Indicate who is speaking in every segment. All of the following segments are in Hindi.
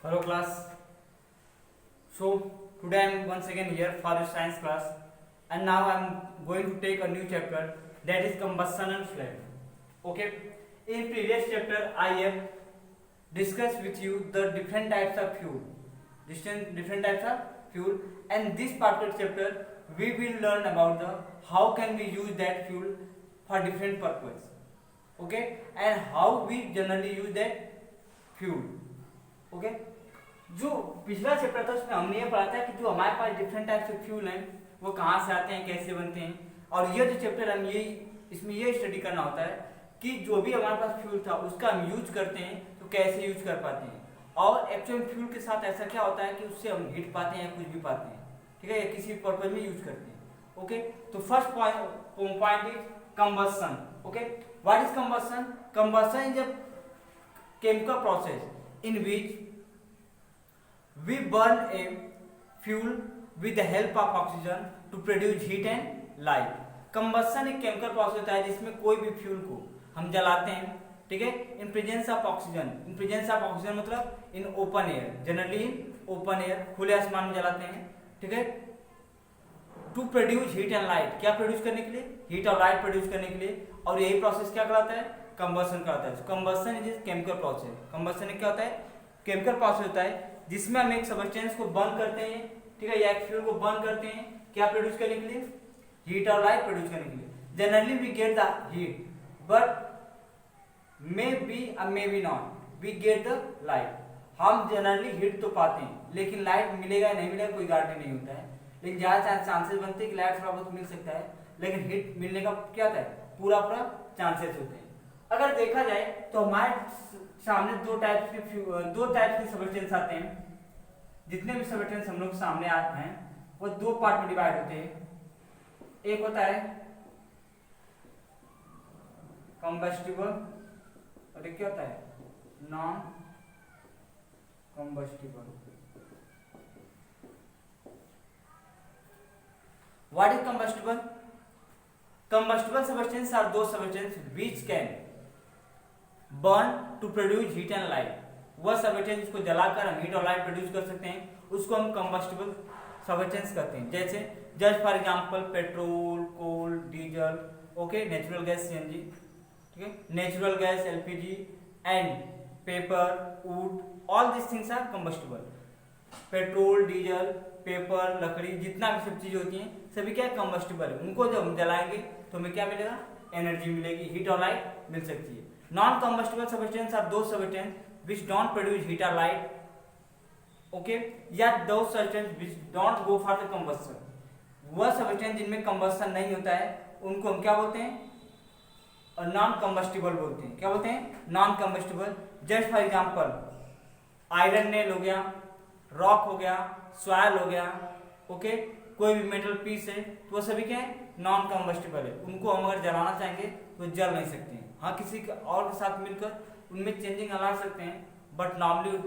Speaker 1: Hello class. So today I am once again here for your science class, and now I am going to take a new chapter, that is combustion and flame. Okay. In previous chapter I have discussed with you the different types of fuel, different types of fuel, and this particular chapter we will learn about the how can we use that fuel for different purpose. Okay, and how we generally use that fuel. Okay जो पिछला चैप्टर था उसमें हमने ये पढ़ा था कि जो हमारे पास डिफरेंट टाइप्स ऑफ फ्यूल हैं वो कहाँ से आते हैं, कैसे बनते हैं, और ये जो चैप्टर हम ये इसमें ये स्टडी करना होता है कि जो भी हमारे पास फ्यूल था उसका हम यूज करते हैं तो कैसे यूज कर पाते हैं, और एक्चुअल फ्यूल के साथ ऐसा क्या होता है कि उससे हम हीट पाते हैं या कुछ भी पाते हैं, ठीक है, या किसी पर्पज में यूज करते हैं. ओके, तो first point is combustion. Okay, what is combustion? Combustion is a chemical process in which we burn a fuel with the help of oxygen to produce heat and light. Combustion एक केमिकल प्रोसेस होता है जिसमें कोई भी फ्यूल को हम जलाते हैं, ठीक है, in presence of oxygen. In presence of oxygen मतलब in open air, generally in open air, खुले आसमान में जलाते हैं, ठीक है, to produce heat and light. क्या प्रोड्यूस करने के लिए? हीट और लाइट प्रोड्यूस करने के लिए. और यही प्रोसेस क्या कहलाता है? कंबस्शन कहलाता है. Combustion is chemical process. Combustion क्या होता है? केमिकल प्रोसेस होता है जिसमें हम एक सब्सटेंस को बर्न करते हैं, ठीक है, या एक फ्यूल को बर्न करते हैं, क्या प्रोड्यूस करने के लिए? हीट और लाइट प्रोड्यूस करने के लिए. Generally we get the heat but may be not we get the light. हम जनरली हीट तो पाते हैं लेकिन लाइट मिलेगा या नहीं मिलेगा कोई गारंटी नहीं होता है, लेकिन ज्यादा चांसेस बनते हैं कि लाइट थोड़ा बहुत मिल सकता है, लेकिन हीट मिलने का क्या होता है? पूरा चांसेस होते हैं. अगर देखा जाए तो हमारे सामने दो टाइप्स के सब्सटेंस आते हैं. जितने भी सब्सटेंस हम लोग सामने आते हैं वो दो पार्ट में डिवाइड होते हैं. एक होता है कंबस्टिबल और एक क्या होता है? Non combustible. What is combustible? Combustible substances are those substances which can burn to produce heat and light. वह substance जिसको जलाकर हम हीट और लाइट प्रोड्यूस कर सकते हैं उसको हम combustible substance कहते हैं. जैसे just for example petrol, coal, diesel, okay, natural gas CNG, ठीक है, natural gas LPG and paper, wood, all this things are combustible. Petrol, diesel, paper, लकड़ी, जितना भी सब चीजें होती हैं सभी क्या कंबस्टिबल है. उनको जब हम जलाएंगे तो हमें क्या मिलेगा? एनर्जी मिलेगी, हीट और लाइट मिल सकती है. नॉन कंबस्टिबल सब्सटेंस आर दो substance which don't produce heat और लाइट, ओके, या दो substance which don't go for the combustion. वह सब्सटेंस जिनमें कंबस्शन नहीं होता है उनको हम क्या बोलते हैं? और नॉन कंबस्टिबल बोलते हैं. क्या बोलते हैं? Non combustible. Just for example iron nail हो गया, रॉक हो गया, सॉइल हो गया, ओके, कोई भी मेटल पीस है तो वो सभी क्या है? नॉन कंबस्टिबल है. उनको हम अगर जलाना चाहेंगे तो जल नहीं सकते हैं. हाँ, किसी के और के साथ मिलकर उनमें चेंजिंग ला सकते हैं बट नॉर्मली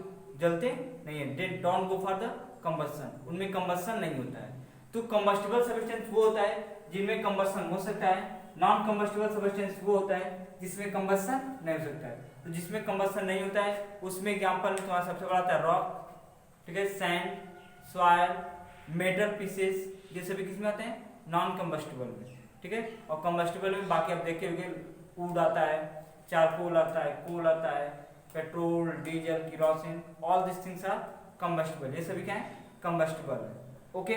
Speaker 1: जलते नहीं है. They don't go for the combustion. उनमें कंबस्शन नहीं होता है. तो कंबस्टिबल सब्सटेंस वो होता है जिनमें कंबस्शन हो सकता है. नॉन कंबस्टिबल सब्सटेंस वो होता है जिसमें कंबस्शन नहीं हो सकता है. तो जिसमें कंबस्शन नहीं होता है उसमें एग्जाम्पल तुम्हारा सबसे बड़ा आता है रॉक, ठीक है, सैंड, सॉइल, मेटल पीसेस, ये सभी किसमें आते हैं? नॉन कंबस्टिबल में, ठीक है. और कंबस्टिबल में बाकी आप देखे होंगे वुड आता है, चारकोल आता है, कोल आता है, petrol, diesel, kerosene, all this things are combustible. ये सभी क्या है? कंबस्टिबल है. Okay,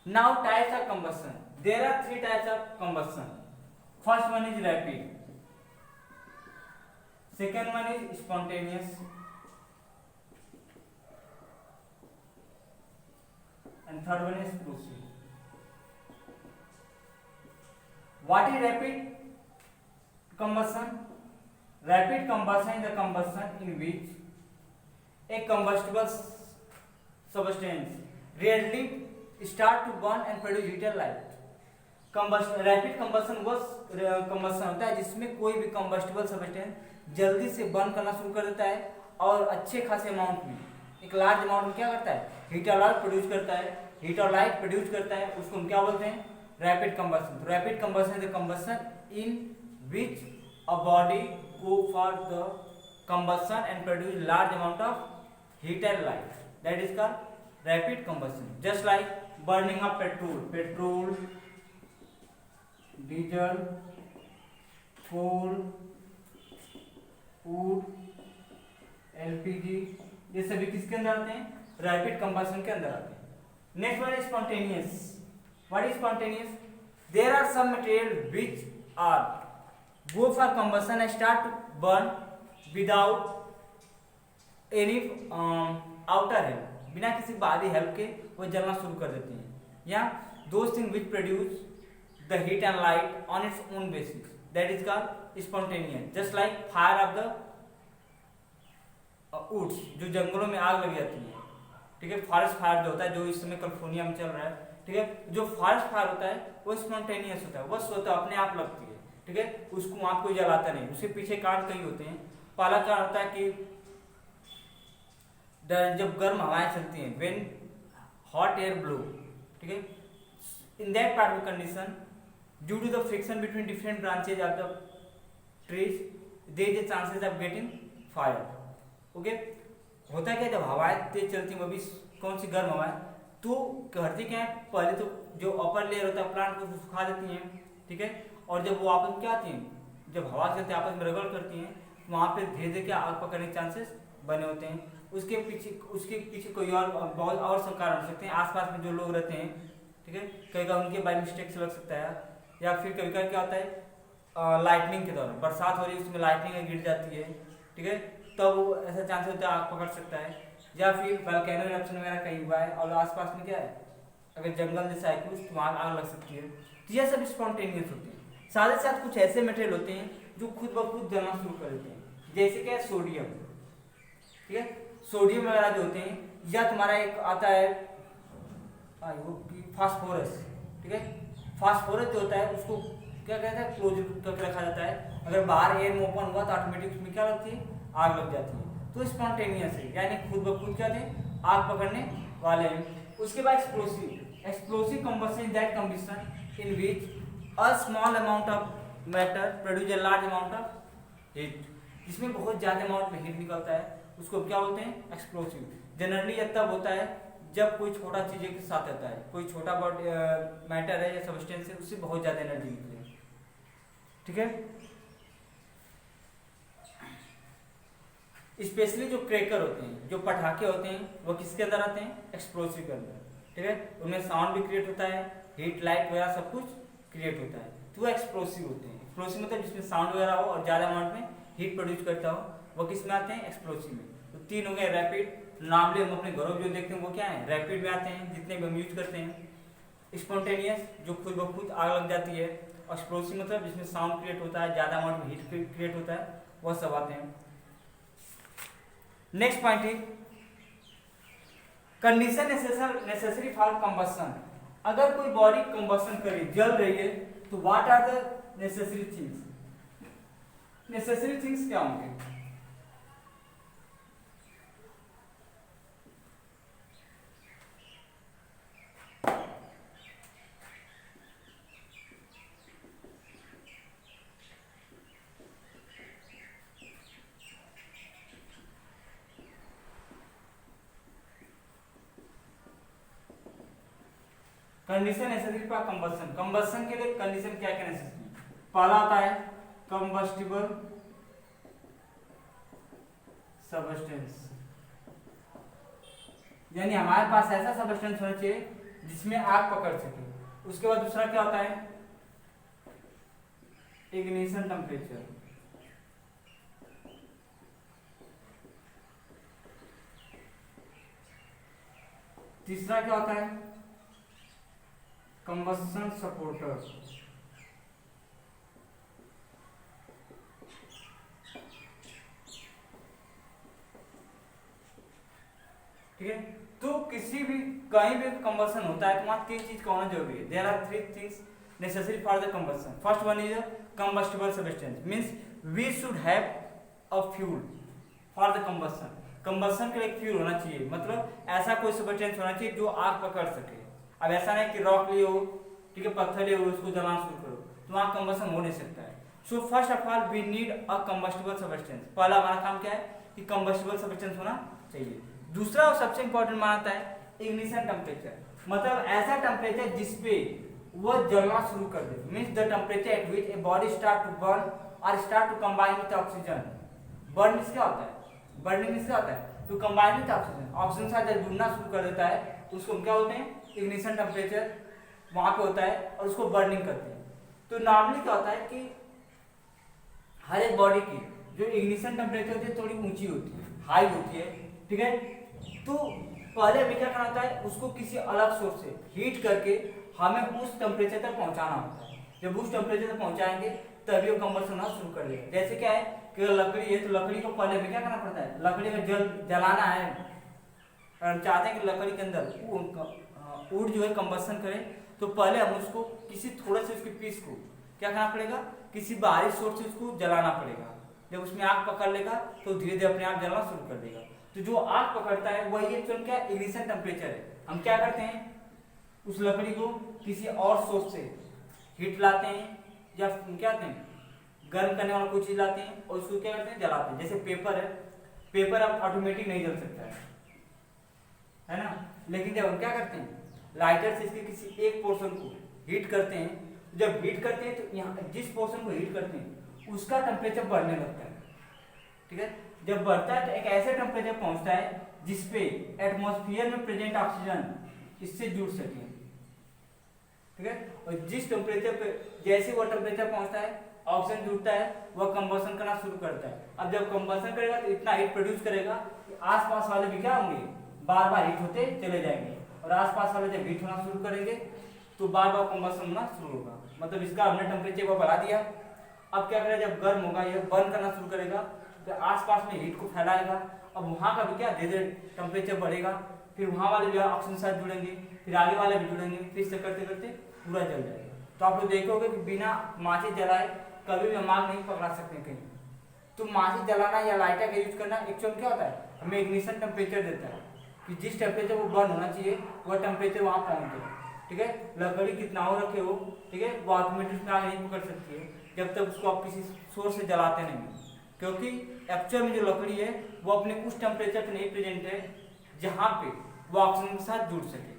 Speaker 1: now types of combustion. There are three types of combustion. First one is rapid, second one is spontaneous, and third one is explosive. What is rapid combustion? Rapid combustion is the combustion in which a combustible substance readily start to burn and produce heat and light. Rapid combustion वो कंबस्शन होता है जिसमें कोई भी कंबस्टिबल सब्सटेंस जल्दी से बर्न करना शुरू कर देता है और अच्छे खासे अमाउंट में, एक लार्ज अमाउंट में क्या करता है? हीट और लाइट प्रोड्यूस करता है. हीट और लाइट प्रोड्यूस करता है, उसको हम क्या बोलते हैं? Rapid combustion. Rapid combustion is the combustion in which a body go for the combustion and produce large amount of heat and light. That is called rapid combustion. Just like burning of petrol, diesel, coal, wood, LPG, ये सभी किसके अंदर आते हैं? रैपिड कंबशन के अंदर आते हैं। Next one is spontaneous. What is spontaneous? There are some material which are go for combustion and start to burn without any outer help, बिना किसी बाहरी हेल्प के वो जलना शुरू कर देते हैं। या those thing which produce the heat and light on its own basis, that is called spontaneous. Just like fire of the woods, जो जंगलों में आग लग जाती है, ठीक है, फॉरेस्ट फायर जो होता है, जो इस समय कैलिफोर्निया में चल रहा है, ठीक है, जो फॉरेस्ट फायर होता है वो स्पॉन्टेनियस होता है, वो स्वतः अपने आप लगती है, ठीक है, उसको वहां कोई जलाता नहीं, उसके पीछे कारण कई होते हैं। पहला कारण होता है कि जब गर्म हवाएं चलती हैं, व्हेन हॉट एयर ब्लो, ठीक है, in that part of condition due to the friction between different branches of the trees there is a chances of getting fire. Okay, होता है क्या, जब हवाएं तेज चलती हैं, वो भी कौन सी गर्म हवाएं, तो करती क्या है, पहले तो जो अपर लेयर होता है प्लांट को सुखा देती हैं, ठीक है, और जब वो आपस में क्या आती हैं, जब हवा चलती है आपस में रगड़ करती हैं, वहां पे धीरे धीरे क्या आग पकड़ने के चांसेस बने होते हैं। उसके पीछे कोई और बहुत और सब कारण हो सकते हैं, आसपास में जो लोग रहते हैं, ठीक है, कई बार उनके बाय मिस्टेक से लग सकता है, या फिर कभी कभी क्या होता है लाइटनिंग के दौरान, बरसात हो रही है उसमें लाइटनिंग गिर जाती है, ठीक है, तब ऐसा चांसेस होता है आग पकड़ सकता है। या फिर वोल्केनो इरप्शन वगैरह कहीं हुआ है और आसपास में क्या है, अगर जंगल जैसा है कुछ, तो वहां आग लग सकती है। तो यह सब स्पॉन्टेनियस होते हैं। साथ ही साथ कुछ ऐसे मटेरियल होते हैं जो खुद ब खुद जलना शुरू कर देते हैं, जैसे क्या सोडियम, ठीक है, सोडियम वगैरह जो होते हैं, या तुम्हारा एक आता है फास्फोरस, ठीक है, फास्फोरस जो होता है उसको क्या कहता है, क्लोज करके रखा जाता है, अगर बाहर एयर में ओपन हुआ तो ऑटोमेटिक उसमें क्या लगती है, आग लग जाती है। तो स्पॉन्टेनियस है, यानी खुद ब खुद क्या थे, आग पकड़ने वाले हैं। उसके बाद explosive combustion is that combustion in which a small amount of matter produce a large amount of heat, जिसमें बहुत ज्यादा अमाउंट में हीट निकलता है, उसको क्या बोलते हैं, एक्सप्लोसिव। जनरली यह तब होता है जब कोई छोटा चीज के साथ रहता है, कोई छोटा मैटर है या सब्सटेंस है, उससे बहुत ज्यादा एनर्जी निकले, ठीक है। स्पेशली जो क्रैकर होते हैं, जो पटाखे होते हैं, वो किसके अंदर आते हैं, एक्सप्लोसिव के अंदर, ठीक है, उनमें साउंड भी क्रिएट होता है, हीट लाइट वगैरह सब कुछ क्रिएट होता है, तो वो एक्सप्लोसिव होते हैं। एक्सप्लोसिव मतलब जिसमें साउंड वगैरह हो और ज्यादा अमाउंट में हीट प्रोड्यूस करता हो, वो किस में आते हैं, एक्सप्लोसिव में। तो तीन हो गए रैपिड, नॉर्मली हम अपने घरों में जो देखते हैं वो क्या है, रैपिड में आते हैं, जितने भी हम यूज करते हैं। स्पॉन्टेनियस जो खुद ब खुद आग लग जाती है, और एक्सप्लोसिव मतलब जिसमें साउंड क्रिएट होता है, ज्यादा अमाउंट में हीट क्रिएट होता है, वह सब आते हैं। नेक्स्ट पॉइंट है कंडीशन नेसेसरी फॉर कंबशन। अगर कोई बॉडी कंबशन करे, जल रही है, तो what are the necessary things, necessary things क्या होंगे, condition necessary for combustion. Combustion के लिए कंडीशन क्या क्या नेसेसरी, पहला आता है कंबस्टिबल सबस्टेंस, यानी हमारे पास ऐसा सबस्टेंस होना चाहिए जिसमें आग पकड़ सके। उसके बाद दूसरा क्या होता है, इग्निशन टेम्परेचर, तीसरा क्या होता है, कंबशन सपोर्टर, ठीक है। तो किसी भी कहीं भी कंबशन होता है तो वहां तीन चीज का होना जरूरी है। There are three things necessary for the combustion. First one is combustible substance, means we should have a fuel for the combustion. Combustion के लिए एक फ्यूल होना चाहिए, मतलब ऐसा कोई सब्सटेंस होना चाहिए जो आग पकड़ सके। अब ऐसा नहीं कि रॉक ले हो, ठीक है, पत्थर ले हो, उसको जलाना शुरू करो, तो वहां कंबशन हो नहीं सकता है। So first of all we need a combustible substance. पहला हमारा काम क्या है कि कंबस्टिबल सब्सटेंस होना चाहिए। दूसरा और सबसे इंपॉर्टेंट मानता है इग्निशन टेम्परेचर, मतलब ऐसा टेम्परेचर जिसपे वह जलना शुरू कर दे, means the temperature at which a body start to burn और start to combine with oxygen. Burn means क्या होता है? बर्निंग मीन्स क्या होता है? To combine with oxygen. Oxygen के साथ जब जुड़ना शुरू कर देता है उसको हम क्या होते हैं? इग्निशन टेम्परेचर वहां पे होता है और उसको बर्निंग करते हैं। तो नॉर्मली क्या होता है कि हर एक बॉडी की जो इग्निशन टेम्परेचर होती है थोड़ी ऊंची होती है, हाई होती है, ठीक है। तो पहले हमें क्या करना होता है, उसको किसी अलग सोर्स से हीट करके हमें उस टेम्परेचर तक पहुंचाना होता है। जब उस टेम्परेचर तक पहुंचाएंगे तभी वो कंबस्ट होना शुरू कर देगा। जैसे क्या है कि लकड़ी है तो लकड़ी को पहले हमें क्या करना पड़ता है, लकड़ी में जलाना है और हम चाहते हैं कि लकड़ी के अंदर वुड जो है कंबस्शन करे, तो पहले हम उसको किसी थोड़े से उसके पीस को क्या करना पड़ेगा, किसी बाहरी सोर्स से उसको जलाना पड़ेगा। जब उसमें आग पकड़ लेगा तो धीरे धीरे अपने आप जलना शुरू कर देगा। तो जो आग पकड़ता है वही एक्चुअल क्या इग्निशन टेम्परेचर है। हम क्या करते हैं, उस लकड़ी को किसी और सोर्स से हीट लाते हैं या क्या करते हैं, गर्म करने वाला कोई चीज लाते हैं और उसको क्या करते हैं, जलाते हैं। जैसे पेपर है, पेपर अब ऑटोमेटिक नहीं जल सकता है ना, लेकिन जब हम क्या करते हैं, लाइटर से इसके किसी एक पोर्शन को हीट करते हैं। जब हीट करते हैं तो यहाँ जिस पोर्शन को हीट करते हैं उसका टेम्परेचर बढ़ने लगता है, ठीक है। जब बढ़ता है तो एक ऐसे टेम्परेचर पहुंचता है जिसपे एटमॉस्फेयर में प्रेजेंट ऑक्सीजन इससे जुड़ सके, ठीक है। और जिस टेम्परेचर पे जैसे वो टेम्परेचर पहुंचता है ऑक्सीजन जुड़ता है, वह कंबशन करना शुरू करता है। अब जब कंबशन करेगा तो इतना हीट प्रोड्यूस करेगा कि आसपास वाले भी क्या होंगे, बार बार हीट होते चले जाएंगे और आसपास वाले जब हीट होना शुरू करेंगे तो बार बार कंबशन होना शुरू होगा। मतलब इसका हमने टेम्परेचर को बढ़ा दिया। अब क्या करेगा, जब गर्म होगा यह बर्न करना शुरू करेगा तो आसपास में हीट को फैलाएगा। अब वहां का भी क्या धीरे धीरे टेम्परेचर बढ़ेगा, फिर वहां वाले जो है ऑक्सीजन के साथ जुड़ेंगे, फिर आगे वाले भी जुड़ेंगे, फिर से करते करते पूरा जल जाएगा। तो आप लोग देखोगे कि बिना माचिस जलाए कभी भी हम आग नहीं पकड़ा सकते कहीं। तो माचिस जलाना या लाइटर का यूज करना एक्चुअल क्या होता है, हमें इग्निशन टेम्परेचर देता है कि जिस टेम्परेचर वो बर्न होना चाहिए वह टेम्परेचर वहां पहुंच जाए, ठीक है। लकड़ी कितना हो रखे हो, ठीक है, वो ऑटोमेटिक में आग नहीं पकड़ सकती है जब तक उसको आप किसी सोर्स से जलाते नहीं, क्योंकि एक्चुअल में जो लकड़ी है वो अपने उस टेम्परेचर पे नहीं प्रेजेंट है जहां पे वो ऑक्सीजन के साथ जुड़ सके,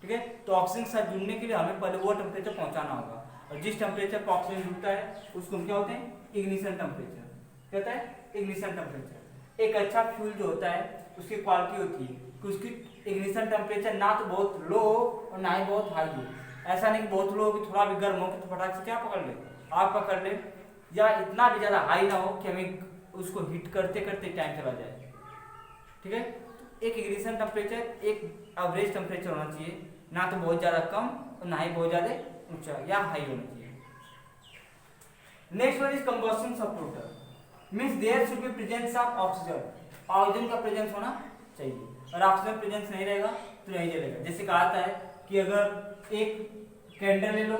Speaker 1: ठीक है। तो ऑक्सीजन के साथ जुड़ने के लिए हमें पहले वो टेम्परेचर पहुंचाना होगा और जिस टेम्परेचर पर ऑक्सीजन जुड़ता है उसको हम क्या होते हैं, इग्निशन टेम्परेचर कहता है। इग्निशन टेम्परेचर एक अच्छा फ्यूल जो होता है उसकी क्वालिटी होती है कि उसकी इग्निशन टेम्परेचर ना तो बहुत लो हो और ना ही बहुत हाई हो। ऐसा नहीं कि बहुत लो हो कि थोड़ा भी गर्म हो कि तो फटाक से क्या पकड़ ले, आग पकड़ ले, या इतना भी ज्यादा हाई ना हो कि हमें उसको हीट करते करते टाइम चला जाए, ठीक है। एक इग्निशन टेम्परेचर एक एवरेज टेम्परेचर होना चाहिए, ना तो बहुत ज्यादा कम और ना ही बहुत ज्यादा ऊंचा या हाई होना चाहिए। Next one is combustion supporter, means there should be presence of oxygen. Oxygen का प्रेजेंस होना चाहिए और ऑक्सीजन प्रेजेंस नहीं रहेगा तो नहीं जलेगा। जैसे कहा जाता है कि अगर एक कैंडल ले लो,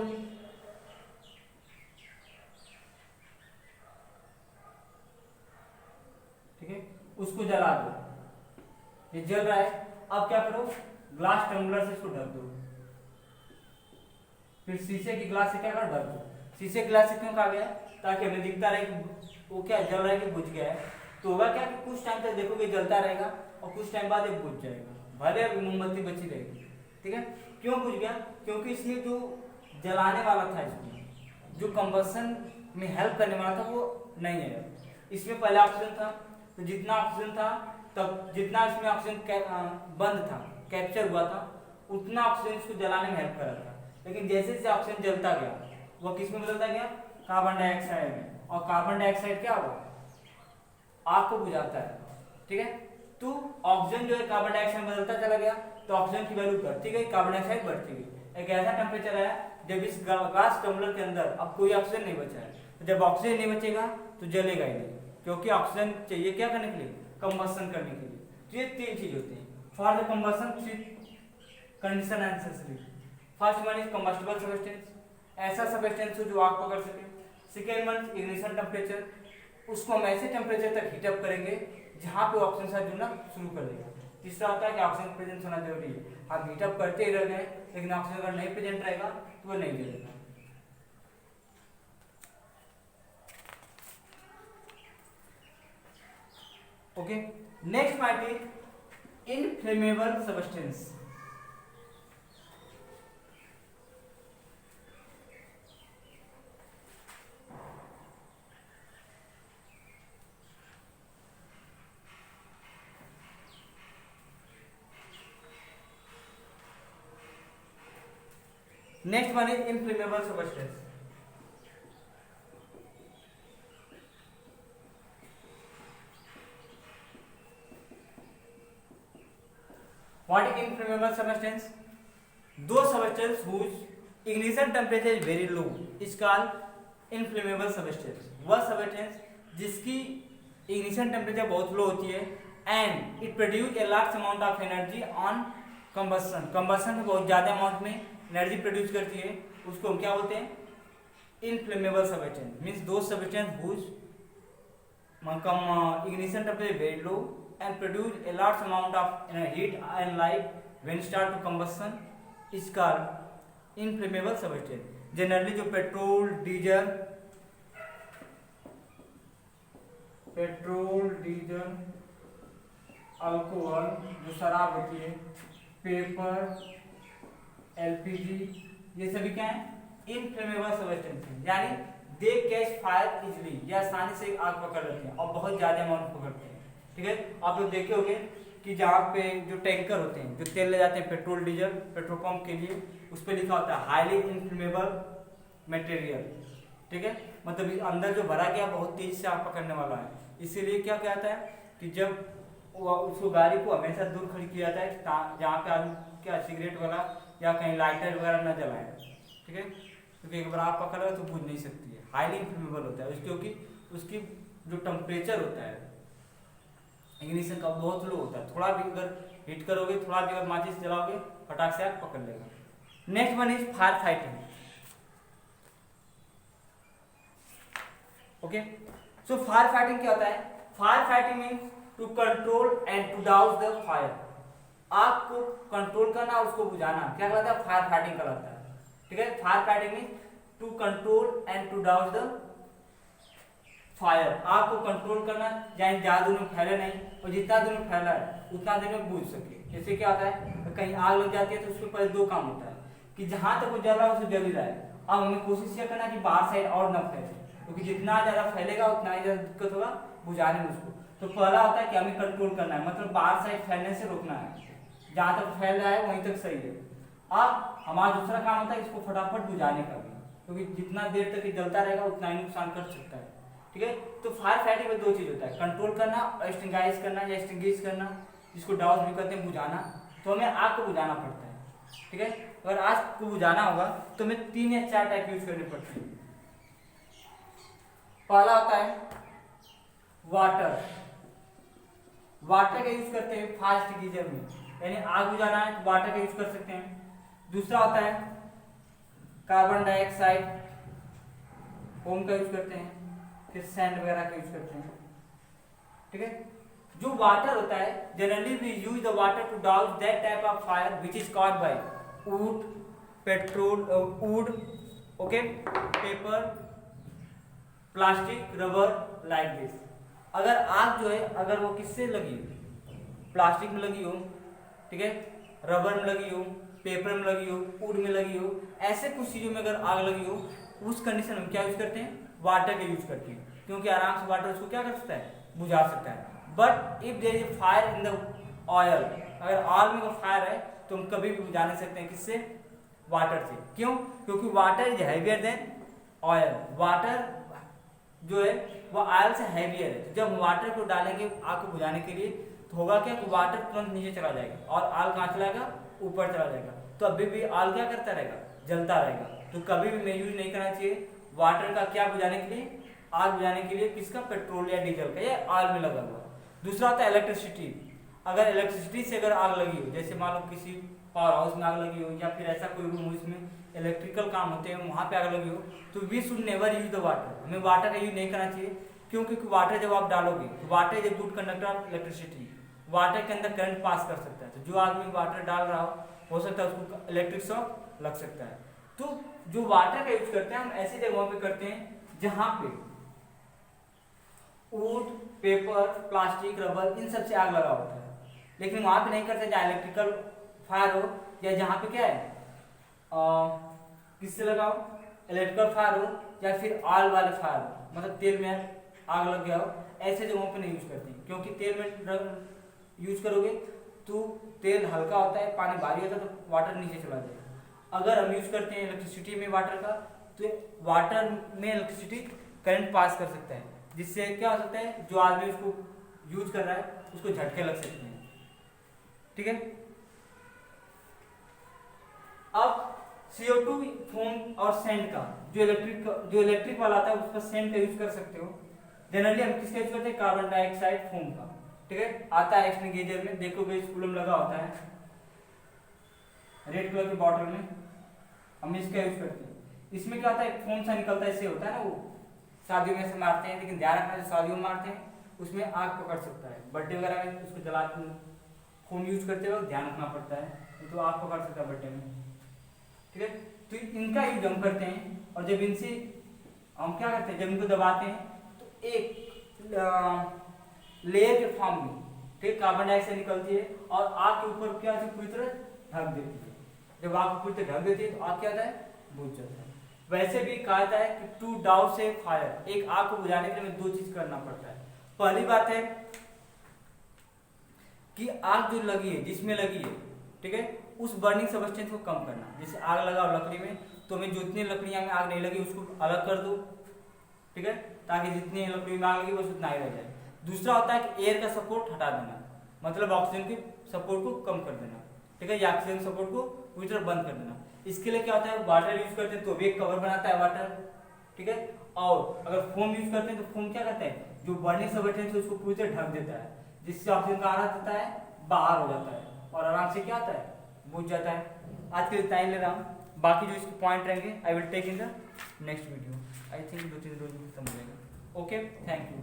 Speaker 1: ठीक है, उसको जला दो, ये जल रहा है। अब क्या करो, ग्लास टम्बलर से इसको ढक दो, फिर शीशे की ग्लास से क्या करो, ढक दो। शीशे ग्लास से क्यों कहा गया, ताकि हमें दिखता रहे कि वो क्या जल रहा है कि बुझ गया है। तो होगा क्या कि कुछ टाइम तक देखोगे जलता रहेगा और कुछ टाइम बाद ये बुझ जाएगा, भले अभी मोमबत्ती बची रहेगी, ठीक है। क्यों बुझ गया, क्योंकि इसमें जो जलाने वाला था, इसमें जो कंबशन में हेल्प करने वाला था वो नहीं है। इसमें पहले ऑक्सीजन था, तो जितना ऑक्सीजन था तब जितना इसमें ऑक्सीजन बंद था, कैप्चर हुआ था, उतना ऑक्सीजन इसको जलाने में हेल्प कर रहा था। लेकिन जैसे जैसे ऑक्सीजन जलता गया वो किस में बदलता गया, कार्बन डाइऑक्साइड में, और कार्बन डाइऑक्साइड क्या होगा, आग को बुझाता है, ठीक है। तो ऑक्सीजन जो है कार्बन डाइऑक्साइड में बदलता चला गया तो ऑक्सीजन की वैल्यू घटती गई, कार्बन डाइऑक्साइड बढ़ती गई। एक ऐसा टेम्परेचर आया जब इस ग्लास टम्बलर के अंदर अब कोई ऑक्सीजन नहीं बचा है। तो जब ऑक्सीजन नहीं बचेगा तो जलेगा ही नहीं, क्योंकि ऑक्सीजन चाहिए क्या करने के लिए, कंबशन करने के लिए। तो ये तीन चीज होती है for the combustion condition and necessary. First one is combustible substance, ऐसा सब्सटेंस हो जो आग पकड़ सके। सेकेंड वन इग्निशन टेम्परेचर, उसको हम ऐसे टेम्परेचर तक हीटअप करेंगे जहां पे ऑक्सीजन साथ जुड़ना शुरू कर देगा। तीसरा होता है कि ऑक्सीजन प्रेजेंस होना जरूरी है। आप हीटअप करते ही रह गए लेकिन ऑक्सीजन अगर नहीं प्रेजेंट रहेगा तो वो नहीं जलेगा। Okay, next point is inflammable substance. Next one is inflammable substance. What is inflammable substance? Those substance whose ignition temperature is very low is called inflammable substance. वह substance जिसकी ignition temperature बहुत low होती है and it produce a large amount of energy on combustion. combustion में बहुत ज़्यादा amount में एनर्जी प्रोड्यूस करती है, उसको हम क्या बोलते हैं? Inflammable substance. Means those substance whose ignition temperature very low and produce a large amount of heat and light when start to combustion is called inflammable substance. Generally जो पेट्रोल डीजल अल्कोहल जो शराब होती है, पेपर, एलपीजी, ये सभी क्या है? इनफ्लेमेबल सब्सटेंस है, यानी दे कैच फायर इजिली, ये आसानी से आग पकड़ लेते हैं और बहुत ज्यादा अमाउंट पकड़ते हैं। ठीक है, आप लोग देखे होंगे कि जहाँ पे जो टैंकर होते हैं, जो तेल ले जाते हैं पेट्रोल डीजल पेट्रोल पंप के लिए, उस पर लिखा होता है हाईली इनफ्लेमेबल मटेरियल। ठीक है, मतलब अंदर जो भरा गया बहुत तेज से आग पकड़ने वाला है। इसीलिए क्या कहता है कि जब उसको गाड़ी को हमेशा दूर खड़ी किया जाता है जहाँ पे आदमी क्या सिगरेट वाला या कहीं लाइटर वगैरह न जलाए। ठीक है, क्योंकि एक बार आग पकड़ तो बुझ नहीं सकती है, हाईली इनफ्लेमेबल होता है क्योंकि उसकी जो टेम्परेचर होता है इग्निशन का बहुत लो होता है। थोड़ा भी अगर हीट करोगे, थोड़ा भी अगर माचिस जलाओगे, फटाक से आग पकड़ लेगा। Next one is fire fighting. Okay, so fire fighting क्या होता है? Fire fighting means to control and to douse the fire. आग को कंट्रोल करना और उसको बुझाना क्या कहलाता है? फायर फाइटिंग कहलाता है। ठीक है, fire fighting means to control and to douse the fire. आग को कंट्रोल करना, यानी ज्यादा दूर में फैले नहीं और जितना दूर में फैला है उतना देर में बुझ सके। जैसे क्या होता है, तो कहीं आग लग जाती है तो उसके पहले दो काम होता है कि जहां तक वो जल रहा है उसे जल ही रहा है। अब हमें कोशिश यह करना कि बाहर साइड और न फैले, क्योंकि जितना ज्यादा फैलेगा उतना ही ज्यादा दिक्कत होगा बुझाने में उसको। तो पहला होता है कि हमें कंट्रोल करना है, मतलब बाहर साइड फैलने से रोकना है, जहां तक फैल रहा है वहीं तक सही है। अब हमारा दूसरा काम होता है इसको फटाफट बुझाने का भी, क्योंकि जितना देर तक ये जलता रहेगा उतना ही नुकसान कर सकता है। ठीक है, तो फायर फाइटिंग में दो चीज होता है, कंट्रोल करना और एक्सटिंग्विश करना या एक्सटिंग्विश करना, जिसको डाउस भी कहते हैं, बुझाना। तो हमें आग को बुझाना पड़ता है। ठीक है, अगर आग को बुझाना होगा तो हमें 3 या 4 टाइप यूज करने पड़ते हैं। पहला होता है वाटर। वाटर का यूज करते हैं फास्ट गीजर में, यानी आग बुझाना है तो वाटर का यूज कर सकते हैं। दूसरा होता है कार्बन डाइऑक्साइड, फोम का यूज करते हैं, फिर सैंड वगैरह का यूज करते हैं। ठीक है, जो वाटर होता है generally we use the water to douse that type of fire which is caused by wood, petrol, wood, okay, paper, plastic, rubber, like this. अगर आग जो है अगर वो किससे लगी हो, प्लास्टिक में लगी हो, ठीक है, रबर में लगी हो, पेपर में लगी हो, वुड में लगी हो, ऐसे कुछ चीजों में अगर आग लगी हो, उस कंडीशन में क्या यूज करते हैं? वाटर का यूज करते हैं, क्योंकि आराम से वाटर उसको क्या कर सकता है? बुझा सकता है। But if there is fire in the oil, अगर ऑयल में फायर है तो हम कभी भी बुझा नहीं सकते हैं, किससे? वाटर से। क्यों? क्योंकि water is heavier than oil. Water जो है वो ऑयल से हैवियर है। तो जब वाटर को डालेंगे आग को बुझाने के लिए तो होगा क्या कि वाटर तुरंत नीचे चला जाएगा और आग कहाँ चला जाएगा? ऊपर चला जाएगा। तो अभी भी आग क्या करता रहेगा? जलता रहेगा। तो कभी भी यूज नहीं करना चाहिए वाटर का, क्या बुझाने के लिए? आग बुझाने के लिए। किसका? पेट्रोल या डीजल का या ऑयल में लगा हुआ। दूसरा होता है इलेक्ट्रिसिटी। अगर इलेक्ट्रिसिटी से अगर आग लगी हो, जैसे मान लो किसी पावर हाउस में आग लगी हो या फिर ऐसा कोई रूम हो जिसमें इलेक्ट्रिकल काम होते हैं, वहां पे आग लगी हो, तो we should never use the water. हमें वाटर का यूज नहीं करना चाहिए। क्यों? क्योंकि वाटर जब आप डालोगे तो water is a good conductor of electricity. Water के अंदर करंट पास कर सकता है। तो जो आदमी वाटर डाल रहा हो सकता है उसको इलेक्ट्रिक शॉक लग सकता है। तो जो वाटर का यूज करते हैं हम ऐसी जगहों पे करते हैं जहां पे वुड, पेपर, प्लास्टिक, रबर, इन सब से आग लगा होता है। लेकिन वहां पे नहीं करते जहाँ इलेक्ट्रिकल फायर हो, या जहाँ पे क्या है किससे लगाओ, इलेक्ट्रिकल फायर हो या फिर ऑयल वाले फायर हो, मतलब तेल में आग लग गया हो, ऐसे जगहों पे नहीं यूज करते। क्योंकि तेल में यूज करोगे तो तेल हल्का होता है, पानी भारी होता है, तो वाटर नीचे चला जाएगा। अगर हम यूज करते हैं इलेक्ट्रिसिटी में वाटर का, तो वाटर में इलेक्ट्रिसिटी करंट पास कर सकता है, जिससे क्या हो सकता है, जो आदमी उसको यूज कर रहा है उसको झटके लग सकते हैं। ठीक है। अब CO2 फोम और सेंट का जो इलेक्ट्रिक वाला आता है उस पर सेंट का यूज कर सकते हो। जनरली हम किसका यूज करते हैं, कार्बन डाइऑक्साइड फोम का। ठीक है, आता है एक्सटिंग्विशर में, देखोगे स्कूल में लगा होता है रेड कलर की बॉटल में, हम इसका यूज करते हैं। इसमें क्या होता है, फोम सा निकलता है, इससे होता है ना, वो शादियों में से मारते हैं, लेकिन ध्यान रखना जो शादियों में मारते हैं उसमें आग पकड़ सकता है। बर्थडे वगैरह में उसको जलाते फोम यूज करते वक्त ध्यान रखना पड़ता है, तो आग पकड़ सकता है बर्थडे में। ठीक है, तो इनका यूज हम करते हैं। और जब इनसे हम क्या करते हैं, जब इनको दबाते हैं तो एक लेयर के फॉर्म में, ठीक, कार्बन डाइऑक्साइड निकलती है और आग के ऊपर क्या पूरी तरह ढक देती है। जब आग पूरी तरह ढक देती है तो आग क्या होता है, बुझ जाता है। वैसे भी कहा जाता है कि टू डाउस ए फायर, एक आग को बुझाने के लिए 2 चीज करना पड़ता है। पहली बात है कि आग जो लगी है, जिसमें लगी है, ठीक है, उस बर्निंग सबस्टेंस को कम करना। जैसे आग लगाओ लकड़ी में, तो हमें जितनी लकड़ियां में आग नहीं लगी उसको अलग कर दो, ठीक है, ताकि जितनी लकड़ी में आग लगी बस उतना ही रह जाए। दूसरा होता है कि एयर का सपोर्ट हटा देना, मतलब ऑक्सीजन के सपोर्ट को कम कर देना, ठीक है, या ऑक्सीजन सपोर्ट को पूरी तरह बंद कर देना। इसके लिए क्या होता है, वाटर यूज करते हैं तो भी एक कवर बनाता है वाटर, ठीक है। और अगर फोम यूज करते हैं तो फोम क्या करता है, जो बर्निंग सबस्टेंस है उसको पूरी तरह ढक देता है, जिससे ऑक्सीजन का आना देता है बाहर हो जाता है और आराम से क्या होता है, बुझ जाता है। आज के लिए टाइम ले रहा हूँ, बाकी जो इसके पॉइंट रहेंगे I will take in the next video. I think 2-3 रोज में समझ लेंगे। Okay, thank you.